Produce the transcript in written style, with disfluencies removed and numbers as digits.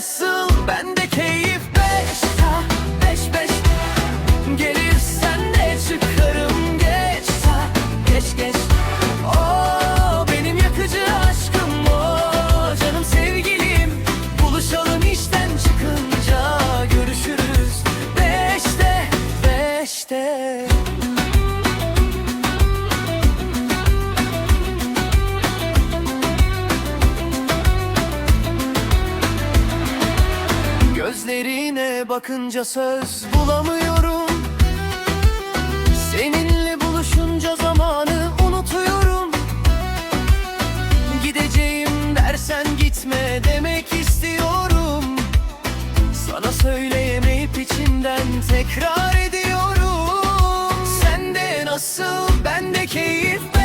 nasıl, bende keyif. 5 gelirsen de çıkarım geç. Geç o benim yakıcı aşkım, o canım sevgilim. Buluşalım işten çıkınca, görüşürüz 5'te. Gözlerine bakınca söz bulamıyorum. Seninle buluşunca zamanı unutuyorum. Gideceğim dersen gitme demek istiyorum. Sana söyleyemeyip içimden tekrar ediyorum. Sende nasıl, bende keyif.